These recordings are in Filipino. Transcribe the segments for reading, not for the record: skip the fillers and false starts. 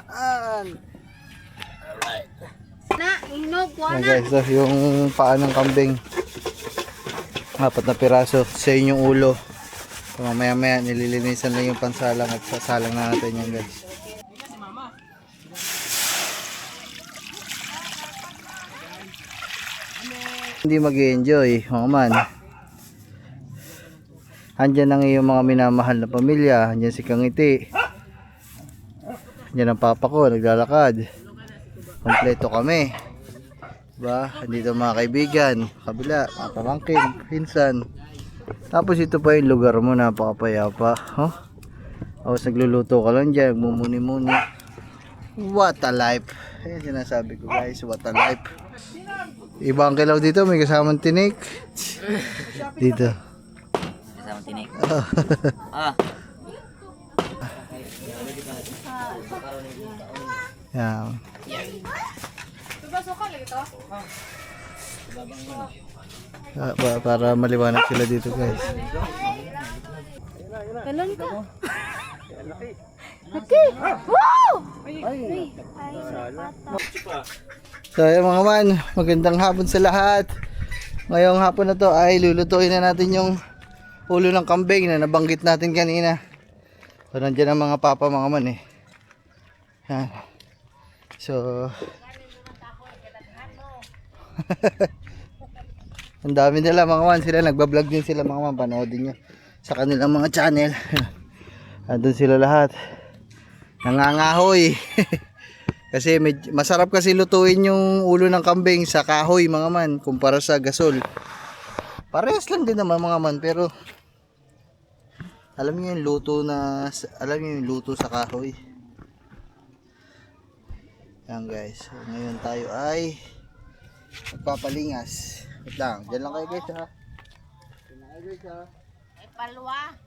Alright. Na, inog, Yan wana. guys, so, yung paa ng kambing. 4 na piraso. Sa yung ulo. So, mamaya nililinisan lang yung pansalang at sasalang na natin yan guys. Hindi mag-enjoy mga man. Andyan ang iyong mga minamahal na pamilya. Andyan si Kangiti. Andyan ang papa ko naglalakad. Kompleto kami. Diba? Andito mga kaibigan, kabila, mga pamangkin, pinsan. Tapos ito pa yung lugar mo, napakapayapa. Huh? Tapos nagluluto ka lang dyan, mumuni-muni. What a life. Ayan sinasabi ko guys, what a life. Ibang kilaw dito, may kasamang tinik. Dito. Kasamang tinik. Ah. Yan. Para maliwanag sila dito guys. Kalan ka. Ate! Wow! So ayun mga man, magandang hapon sa lahat. Ngayong hapon na to ay lulutuin na natin yung ulo ng kambing na nabanggit natin kanina. So nandiyan ang mga papa mga man eh. Yan. So ang dami nila mga man, sila nagbablog din sila mga man, panoodin nyo sa kanilang mga channel. Andun sila lahat nangangahoy. Kasi masarap kasi lutuin yung ulo ng kambing sa kahoy mga man kumpara sa gasol. Parehas lang din naman mga man, pero alam niyo yung luto sa kahoy. Yan guys, so, ngayon tayo ay magpapalingas. Wait lang, dyan lang kayo guys ha. Dyan lang kayo guys ha. Ay, palwa.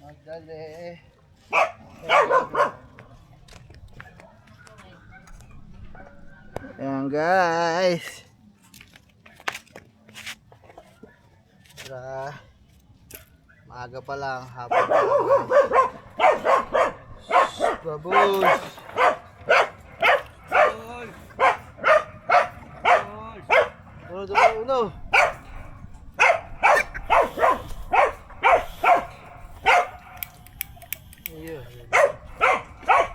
Magdali. Ayan guys. Tara. Maaga pa lang, hapon pa lang guys. Babos. Uno. Ayun.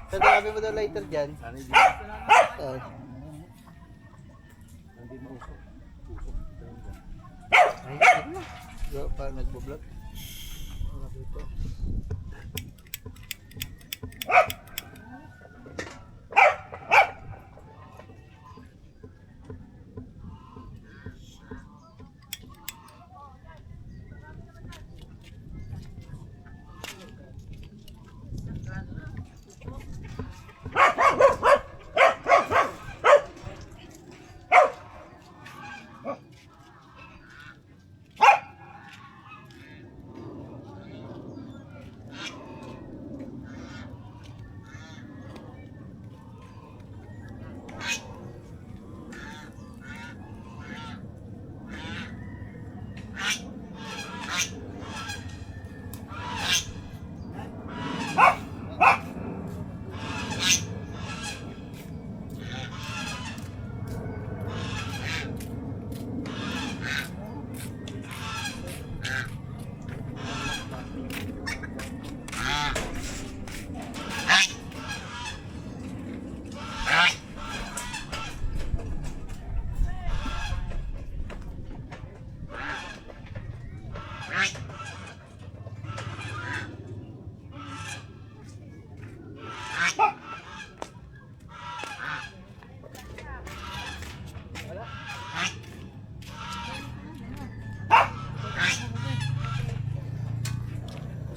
Sabi mo daw lighter dyan. Hindi mausok. Ay, pa nagbo-vlog. Wala dito.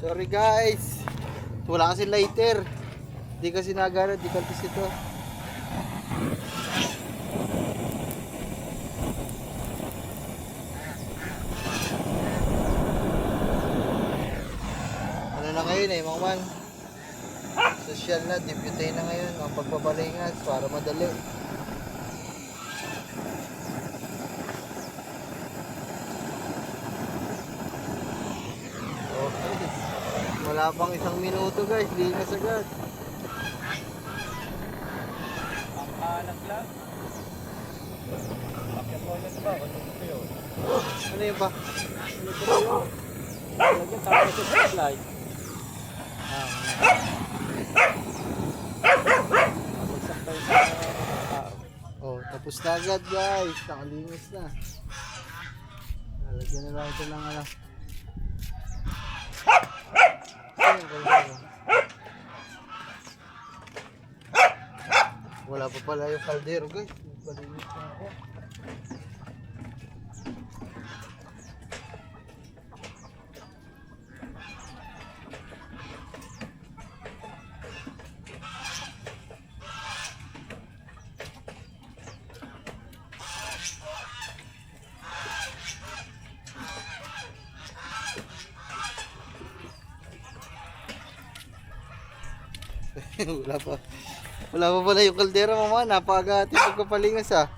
Sorry guys, wala kasi lighter. Di kasi nagana, di kalpis ito. Ano na ngayon eh mga man, Social na, deputy na ngayon ang pagpapalingas para madali. Okay. Wala pang 1 minuto guys, linis agad. Pangkanak lang. Pakiaponan ba? Ano yun ba? Lagyan tapos sa supply. Pagsak tayo sa tao. Oh, tapos na agad guys, nakalinis na. Lalagyan na lang ito ng ano. Wala pa pala yung kaldero guys. Palinis na ako. Wala pa pala yung kaldero mama, napakagati pagkapalingas ah.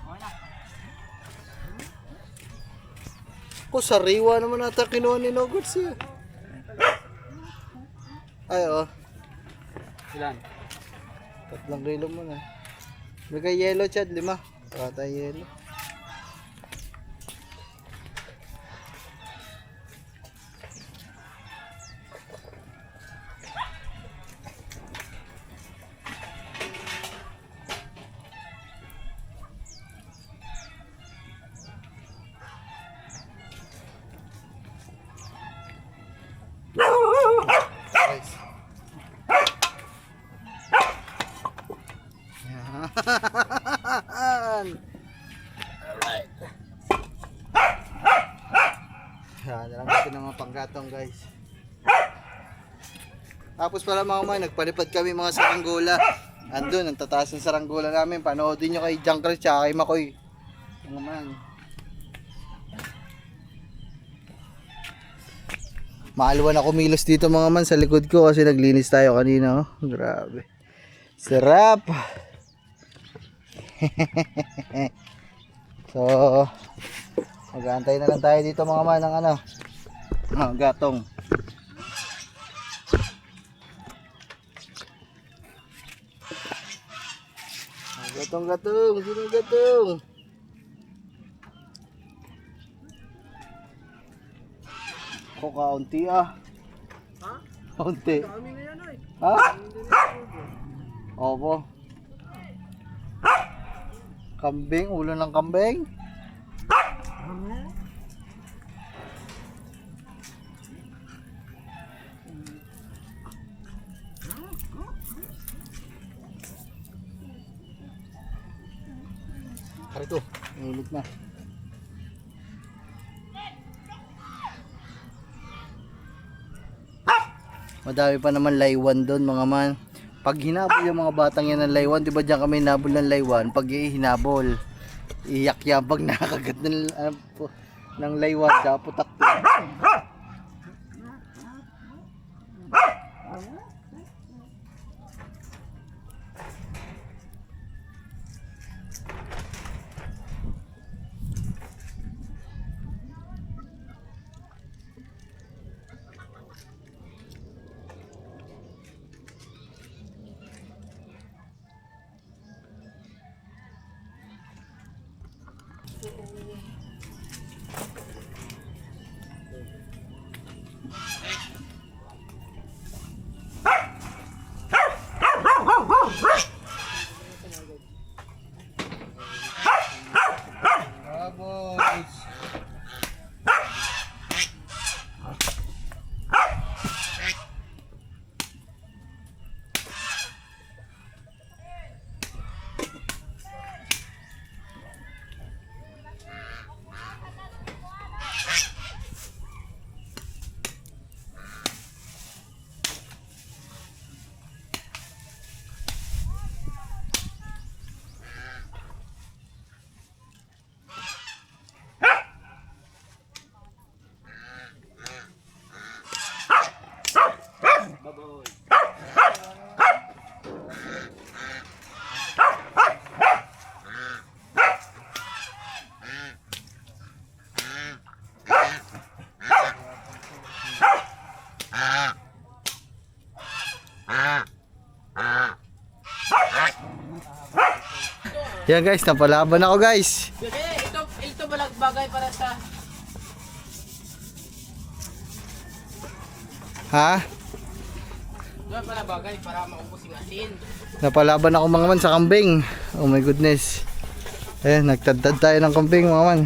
Ko sariwa naman ata kinuha ni Nogots eh. Ay oh, Ilan? 3 kilo muna. May kay yellow chad, 5. Kata yellow. Guys. Yan. Alright. Yan lang natin ng mga panggatong guys. Tapos pala mga umay, nagpalipad kami mga saranggola. Andun, ang tataas ng saranggola namin. Panoodin nyo kay Junker tsaka kay Makoy. Mga man. Maalwan ako kumilos dito mga man sa likod ko kasi naglinis tayo kanina. Oh. Grabe. Sarap. So, mag-aantay na lang tayo dito mga man ng ano, gatong. Gatong. Sino gatong? Ako kaunti ah. Ha? Kaunti. Kami na yan ay. Ha? Opo. Kambing, ulo ng kambing. Ay ito, init na. Madami pa naman laywan doon mga man. Pag hinabol yung mga batang yan ng laywan, di ba dyan kami hinabol ng laywan? Pag hinabol, iyak yan pag nakakagat ng laywan sa putak to. Yan guys, napalaban ako guys. Ito bagay para sa... Ha? Ito pala bagay para maubos yung asin. Napalaban ako mga man sa kambing. Oh my goodness. Eh, nagtadtad tayo ng kambing mga man.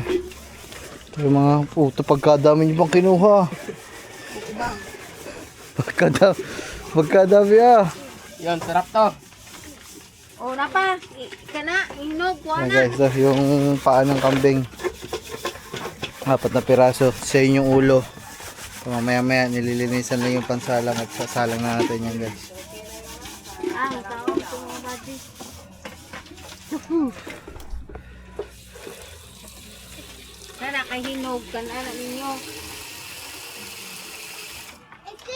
Yung mga puto, pagkadami nyo bang kinuha? Pagkadami ah. Yan, sarap to. O, napa. Kana, hinog. Yan Wana. guys, yung paa ng kambing. 4 na piraso. Sa yung ulo. So, mamaya nililinisan lang yung pansalang at sasalang na natin yan guys. Ang taong tumabadi. Kana, kay hinog. Kana ninyo.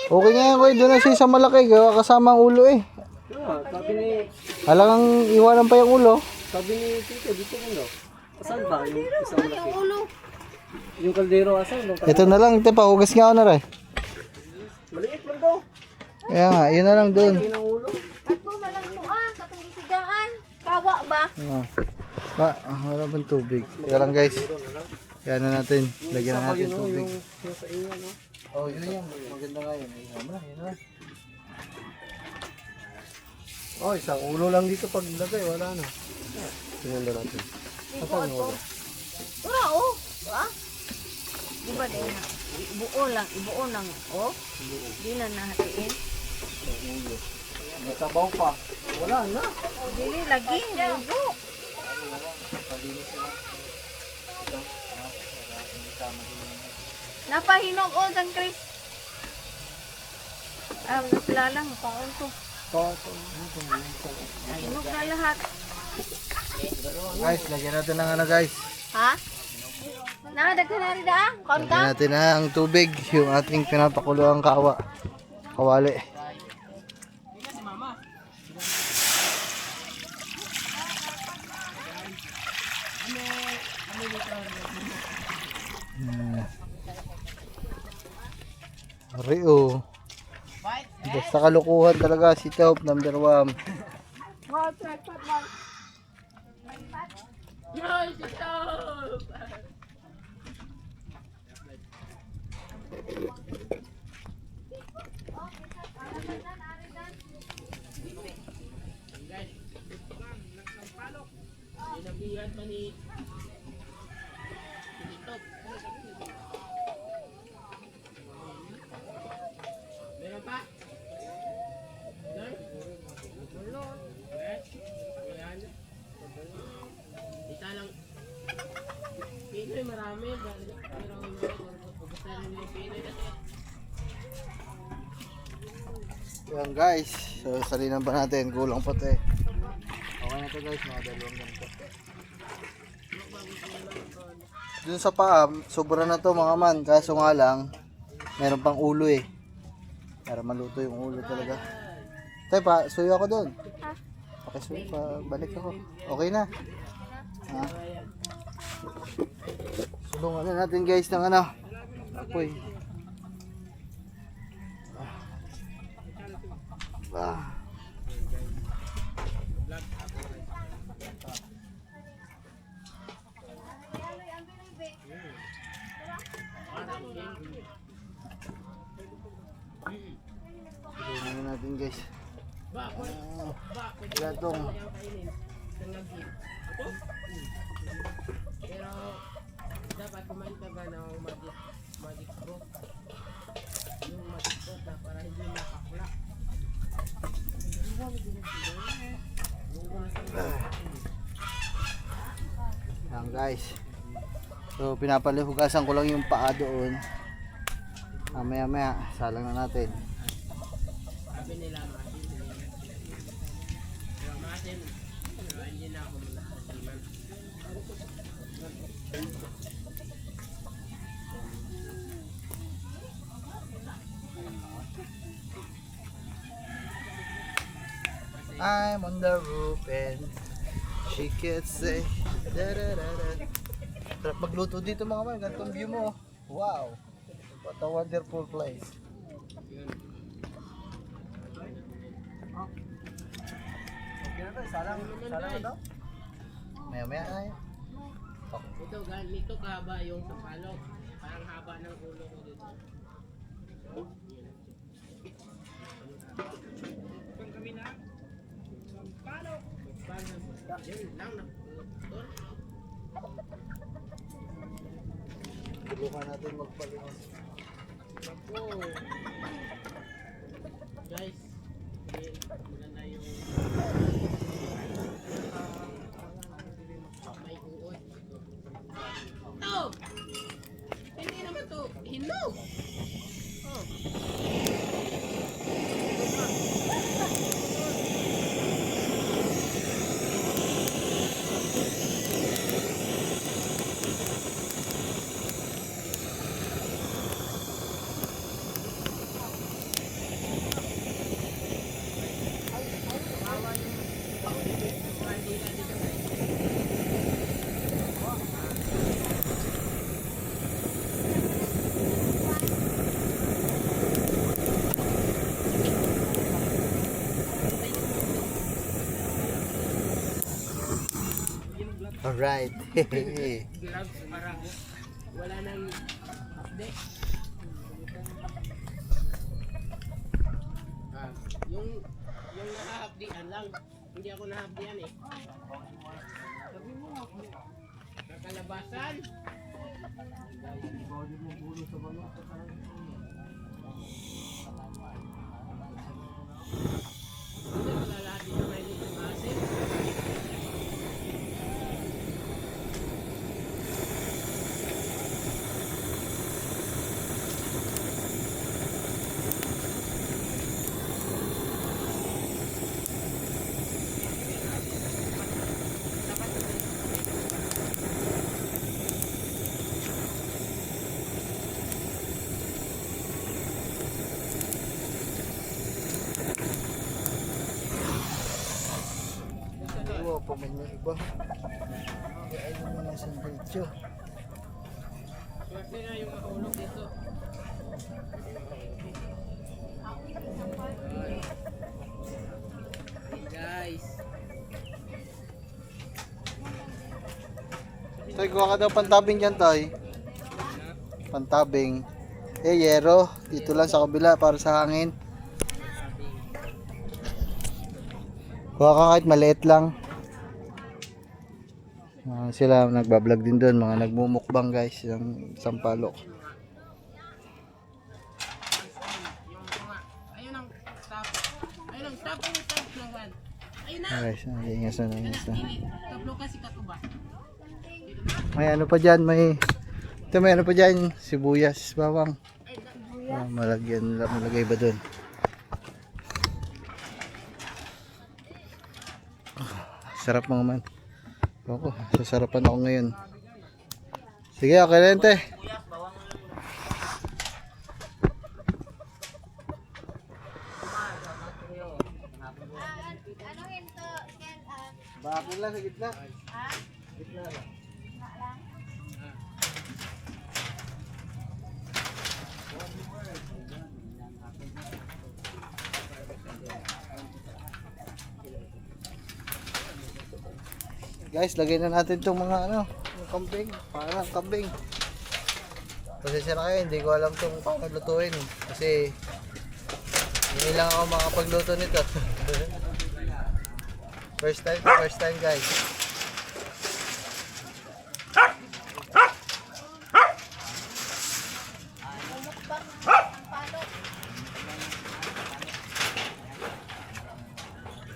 Okay nga yan, doon na siya sa malaki. Kasama ang ulo eh. Sabi ni... Alangang iwanan pa yung ulo. Sabi ni Tito, dito mo. Asan ba yung isang Ano yung ulo? Yung kaldero asan? Ito na lang, ito pa, hugas nga ako na rin. Maliit lang to. Kaya nga, yun na lang doon. Yun ang ulo. Ako malang tuan. Katong isigaan. Kawa ba? Wala bang tubig? Kaya lang guys. Kaya na natin, lagyan na natin tubig. Yung sa inyo, no? Oh, yun yan. Maganda nga yun. Ayun na, yun na. Oh, isang ulo lang dito pag lagay, wala na. Tingnan na natin. Saan yung ulo? Wala, oh. Wala. Di ba din na? Ibuo lang. Oh. Di na nahatiin. Natabaw pa. Wala na. Dili lagi. Ibo. Napahinog o sang Chris. Naglalang. Paon to. Hinog na lahat. Guys, lagyan natin ng ano guys. Ha? Nakadaghan na rin da? Konta? Lagyan natin ng tubig. Yung ating pinapakuluang kawali. Rio. Basta kalukuhan talaga si Top number 1. Yan guys, so salinan pa natin, kulang pa ito eh. Okay na ito guys, mga dalawang ganito. Dun sa paa, sobra na to mga man, kaso nga lang, meron pang ulo eh. Para maluto yung ulo talaga. Tay pa, suyo ako dun. Pakisuyo pa, balik ako. Okay na. Ha? Sulungan na natin guys ng ano, apoy. Sulungan na natin guys. Gatong. Pero dapat kumain ka ba ng magic fruit? Yung magic fruit na para hindi makakla. Yan guys. So pinapalihugasan ko lang yung paa doon. Maya salang na natin. Sabi nila maasin. Pero hindi na ako muna kasiman. I'm on the roof and she can say da da da da. Sarap magluto dito mga man, ganitong view mo. Wow, what a wonderful place. Maya maya ay. Ito, ganito kahaba yung sampalok. Parang haba ng ulo ko dito. Yun lang na. Subukan natin magpalimas. Ako. Guys, maganda yung may uod. Ito! Hindi naman to hinog. Oh. Alright. Gloves para wala nang update. Yung nakahapdian lang. Hindi ako nahapdian eh. Nakalabasan. Hindi wala lahat dito may litong asin. Iwa pa man yung iba. Ay naman na sa video. Swerte nga yung mahulog dito. Hey guys. Tay, kuha ka daw pantabing dyan, tay. Pantabing. Yero. Dito lang sa kabila para sa hangin. Kuha ka kahit maliit lang. Sila nagbablog din doon, mga nagmumukbang guys ng sampalok. Ayun ang stop. Ayun ang stop ng one. Ayun na. Guys, ingas na. Tablo kasi katuba. May ano pa dyan, may ano pa dyan, sibuyas, bawang. Malagay ba doon? Sarap mga man. Ako, sasarapan ako ngayon. Sige, okay rin, te. Bakit lang sa gitna? Gitna lang. Guys, lagay na natin itong mga yung kambing, parang kambing. Pasensya na kayo, hindi ko alam itong paano lutuin. Kasi hindi lang ako makapagluto nito. First time guys.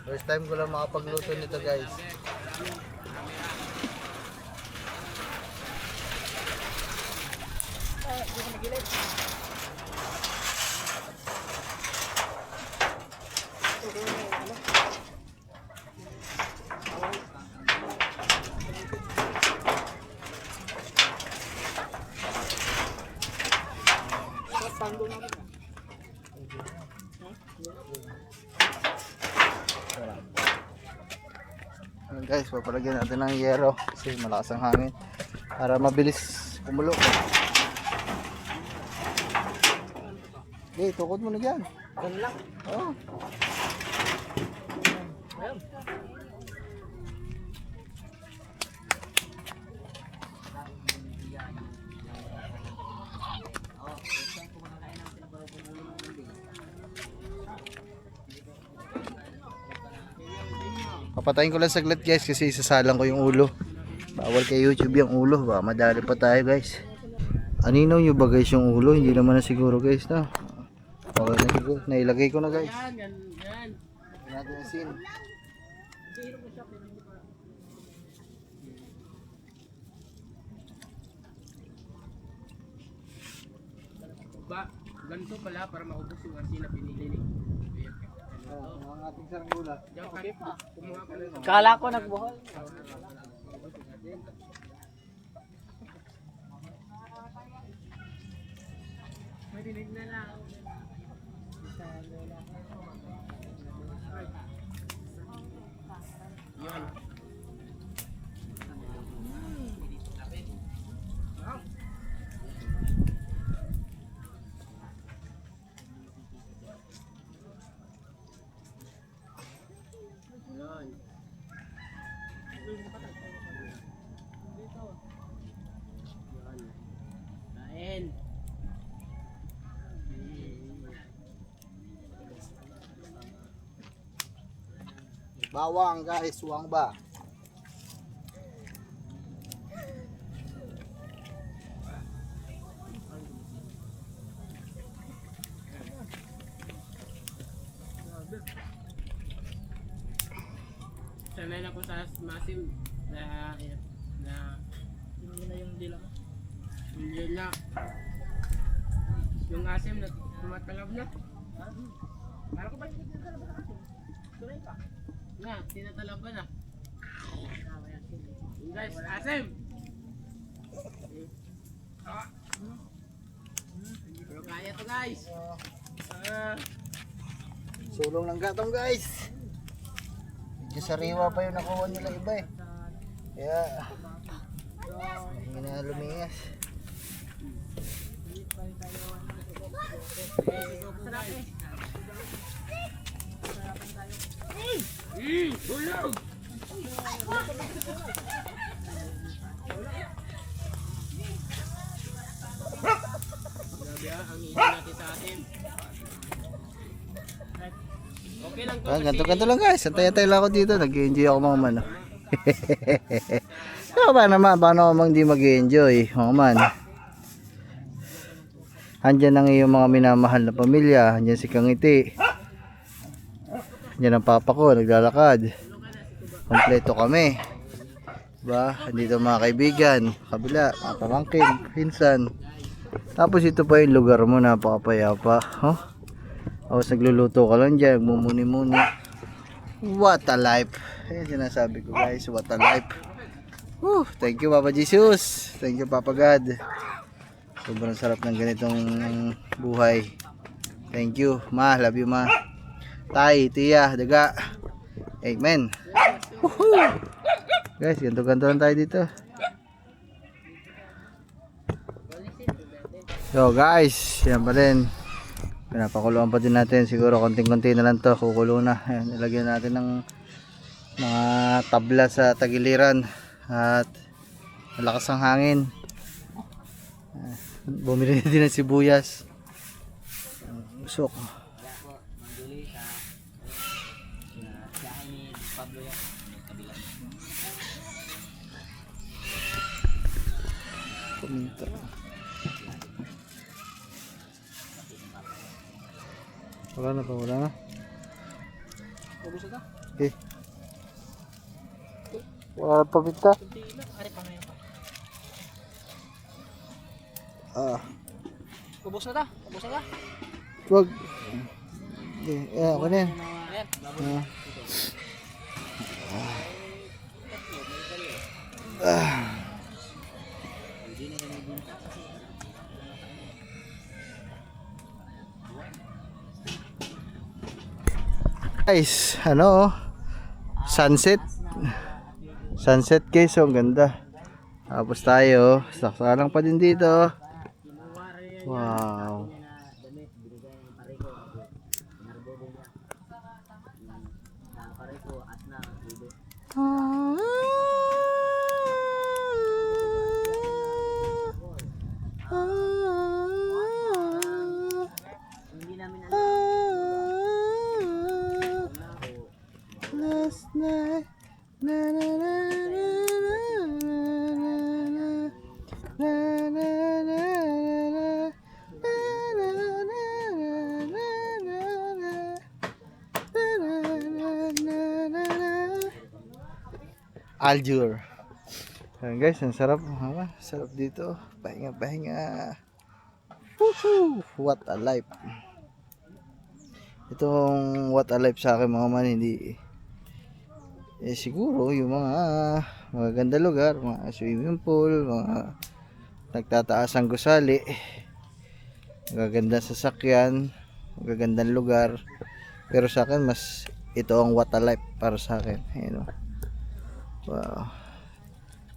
First time ko lang makapagluto nito guys. Guys, papalagyan natin ng yero kasi malakas ang hangin para mabilis kumulo. Okay, tukod mo na dyan. Yan lang. Oh. Ayun. Papatayin ko lang saglit guys kasi isasalang ko yung ulo. Bawal kay YouTube yung ulo. Baka madali pa tayo guys. Anino nyo ba guys yung ulo? Hindi naman na siguro guys na. Okay na siguro. Nailagay ko na guys. Yan. Natin yung scene. Ba, ganito pala para maubos yung asin na pinili ni. Ang ating saranggola. Diyan ka, kumuha ka na. Kala ko nagbuhol. Marinig na lang. Yun. Yun. Yun. Kain. Bawang guys, suwang ba? Sanay na ko sa masim na yun na yung dila. Yun na. Yung asim na tumatalab na. Para ko ba yung tinatalab na asim? Tuloy pa. Na, tinatalab na. Yung guys, asim! Ah. Pero kaya to guys. Sulong ng gatong guys. Medyo sariwa pa yung nakuha nila iba eh. Kaya hindi na lumingas. Tulog! Grabe ang hihintay natin sa atin. Okay lang to Ganto-ganto lang guys. Antay-antay lang ako dito. Nag-enjoy ako mga man. So, paano ako mang di mag-enjoy? Mga man. Andyan ang iyong mga minamahal na pamilya. Andyan si Kangiti. Andyan ang papa ko. Naglalakad. Kompleto kami. Diba? Andito mga kaibigan. Kabila. Mga pamangkin. Pinsan. Tapos ito pa yung lugar mo. Napakapayapa. Oh? Tapos nagluluto ka lang dyan. Mumuni-muni. What a life. Ayan sinasabi ko guys. What a life. Woo, thank you Papa Jesus. Thank you Papa God. Sobrang sarap ng ganitong buhay. Thank you Ma. Love you Ma. Tay, Tia, Daga. Amen. Woohoo. Guys, ganto-ganto lang tayo dito. So guys, yan pa rin. Pinapakuluan pa din natin. Siguro konting-konti na lang to. Kukulo na. Ayan, ilagyan natin ng mga tabla sa tagiliran. At malakas ang hangin. Bumili na din ng sibuyas. Usok. Puminto. Wala na pa, wala na. Okay. Wala na paminta. Ubos na ta. Wag. Okay, ako na yan. Guys, sunset guys, ang ganda. Tapos tayo, saksalang pa din dito. Wow. Last night Aljur. Ayan guys, ang sarap. Sarap dito. Pahinga, pahinga. Woohoo! What a life. Itong what a life sa akin mga man, hindi siguro yung mga magaganda lugar, mga swimming pool, mga nagtataas ang gusali, magagandang sasakyan, magagandang lugar. Pero sa akin mas ito ang what a life para sa akin. Ayan, wow,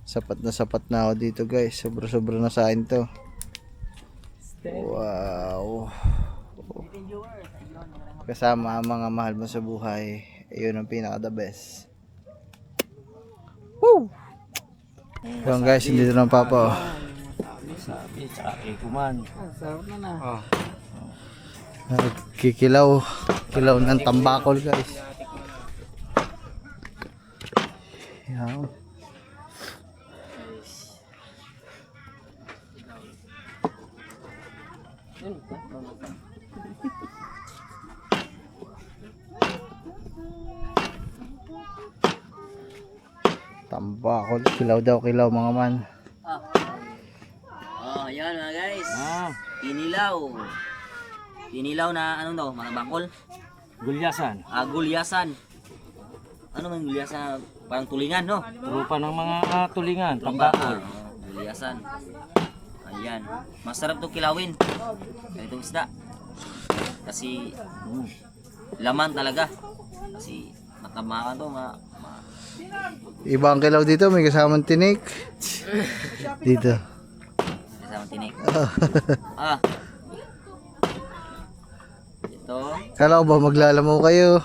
sapat na ako dito guys. Sobra na sa akin to. Wow, kasama ang mga mahal mo sa buhay, ayun ang pinaka the best. Woo! Yung guys, hindi na ng papa. Sabi, tsaka kuman. Kikilaw ng tambakol guys. Yan. Tambakol, kilaw mga man. Oh, yan mga guys. Kinilaw. Kinilaw na ano daw, mga bakol. Gulyasan. Gulyasan. Ano man gulyasan? Parang tulingan, no? Trupa ng mga tulingan. Tambakol. Gulyasan. Ayan. Masarap to kilawin. Ganitong isda. Kasi laman talaga. Kasi matamaan to, Iba ang kilaw dito, may kasamang tinik. Dito. kasama tinik. Ito. Kala ko ba maglalamaw kayo?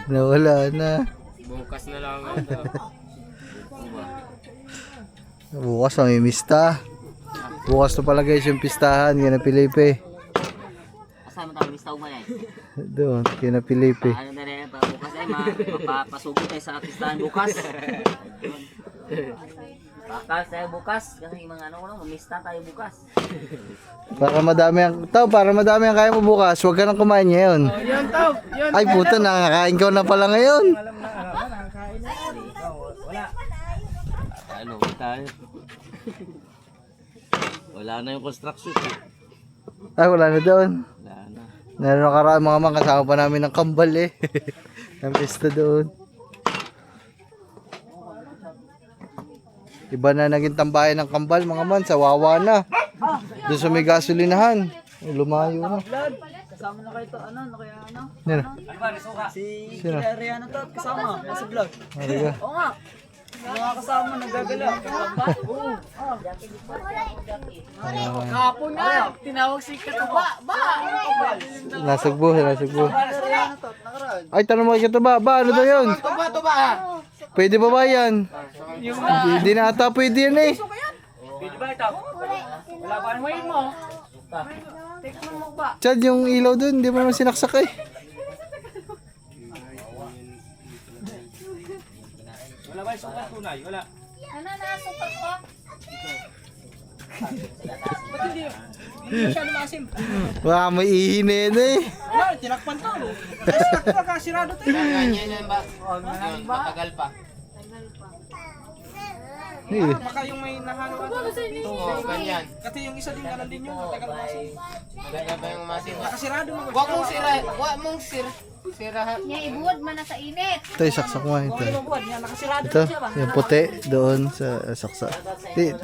Nawala na. Bukas na lang ito. Bukas may mista. Bukas to pala guys yung pistahan, kina Pilipe. Kasama tayo mistaw mo yan. Doon, kina Pilipe. Ano na rin, bukas ay mapapasugo tayo sa artistahan bukas. Bakas tayo bukas. Kasi mga mamista tayo bukas. Para madami ang kaya mo bukas, huwag ka nang kumain ngayon. Yun to. Yun. Ay puta, nakakain ka na pala ngayon. Ano tayo? Wala na yung construction. Ay wala na doon. Wala na. Meron nakaraan mga kasama pa namin ng kambal eh. Ang pista doon. Iba na naging tambayan ng kambal mga man, sa Wawa na. Doon sa may gasolinahan. Lumayo na. Kasama na kayo to, ano kaya ano? Yan. Si Sino? Kila Rihanna to, kasama, nasa vlog. Ariga. Oo nga. Mga kasama nagagala. Oo. Kahapon nga, tinawag si Katuba. Nasugbo. Rihanna to, nakaraan. Ay, tanong mo kay Katuba, ano daw yun? Tuba. Pwede ba yan? Hindi na ata pwede yan eh. Pwede ba ito? Wala pa ang mo. Tikman mo ba? Chad, yung ilaw doon, hindi mo naman sinaksak eh. Wala ba yung sukat tunay? Wala. Ano na, sukat ko? Ba't hindi siya lumasim? Baka may ihinin eh. Ano, tinakpan to. Kasi nakasirado to. Ganyan ba? Matagal pa. Baka yung may nahalo ka dito. Ganyan. Kasi yung isa din kanan din yun. Matagal masim. Ganyan ba yung masim? Nakasirado mo. Huwag mong sirahan. Niya, ibuwad man na sa init. Ito, isaksak mo ito. Nakasirado Ito, yung puti doon sa saksak. Di.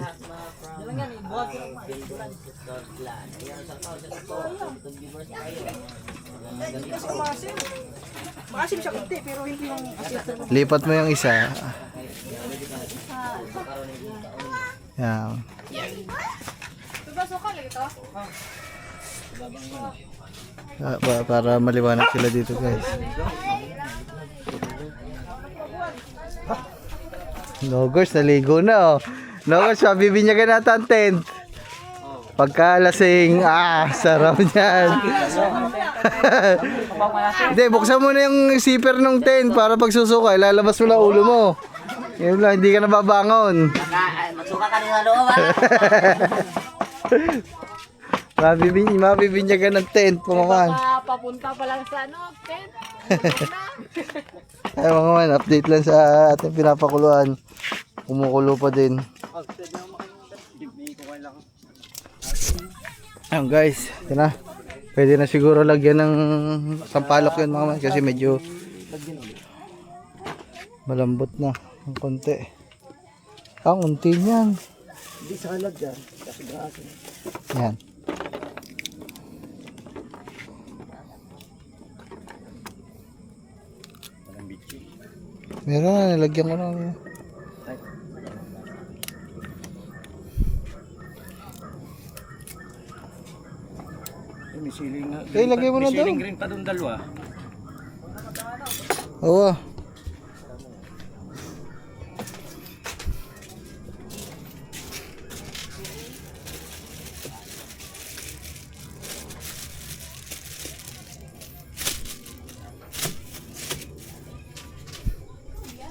Masim siya kunti pero hindi yung asin. Lipat mo yung isa. Yan. Suka lang ito. Para maliwanag sila dito guys. Nogos, naligo na oh. Nogos, mabibinyagan natin ang tent. Pagkalasing, sarap niyan. Hindi, buksan mo na yung zipper ng tent para pag susuka, ilalabas mo na ulo mo. Yun lang, hindi ka nababangon. Magsuka ka rin sa loob, ha? Mabibinyagan ng tent, mga man. Papunta pa lang sa ano, tent. Ay mga man, update lang sa ating pinapakuluan. Kumukulo pa din. Ayun guys, ito na. Pwede na siguro lagyan ng sampalok yun mga man kasi medyo malambot na ang konti. Ang unti niyan. Hindi sa kalag yan. Kasi graso. Yan. Meron na, nilagyan ko na. May siling nga. Lagay mo na doon. green pa doon dalawa. Oo.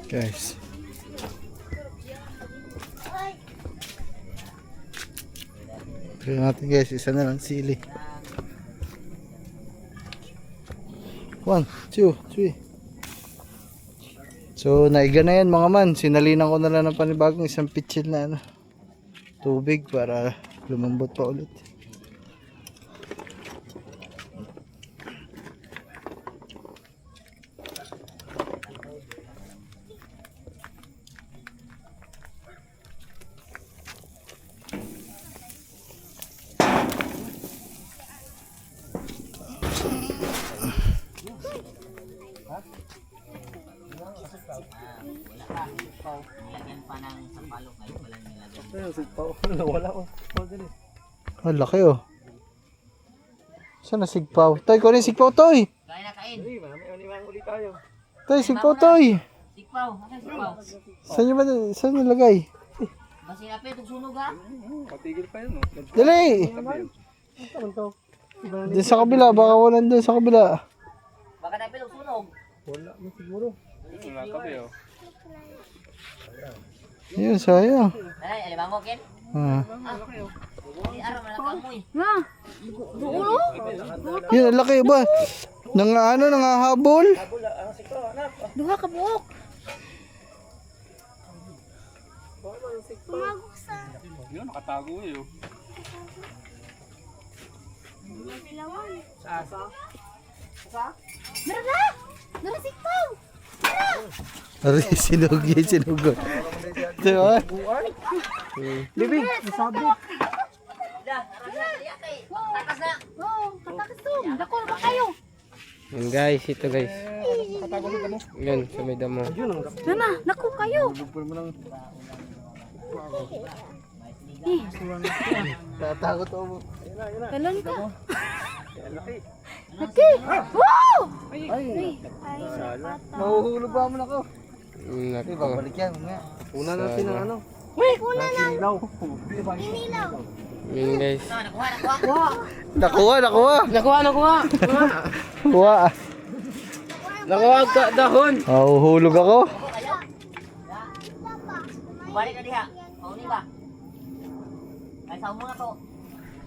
Guys. Tignan natin guys, isa na lang sili. 1, 2, 3. So naiga na yan mga man. Sinalinan ko na lang ng panibagong isang pitchil na ano, tubig para lumambot pa ulit. Nilagyan pa ng sampalok ngayon, wala nilagyan. Ang laki oh. Saan na sigpaw? Toy, kunin sigpaw toy. Kain na kain. Toy, sigpaw toy. Sikpaw, ano sikpaw? Saan nilagay? Basi na pe, sunog ha? Dali. Diyan sa kabila, baka walang doon sa kabila. Baka na pe, sunog. Yun, sayang. Ay, alimango ken? Ah. Ay, araw na nakamoy. Na. Dulo. Yun, ang laki ba? Nangahabol. Duha ka buok. Yun, nakatago eh. Meron na. Meron sikpaw. Ari, sinugod. Diba? Bibig, sabi. Da, arang na yate. Takas na. Oo, katakas to. Dako na ba kayo? Yan guys, ito guys. Yan, sa may damo. Nana, naku kayo. Tatakot ako. Talon ka. Laki. Wow! Mahuhulog pa mo ako. Nako. Babalik yan. Una natin ang ano. Yan guys. Nakuha. Nakuha. Nakuha ka dahon. Mahuhulog ako. Balik na diha. Mauni ba? Ay, sa mo na to.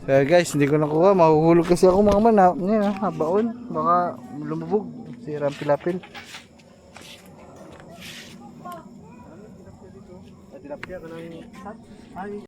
So guys, hindi ko nakuha. Mahuhulog kasi ako mga man. Yan, baon. Baka lumubog. Sira ang pilapil.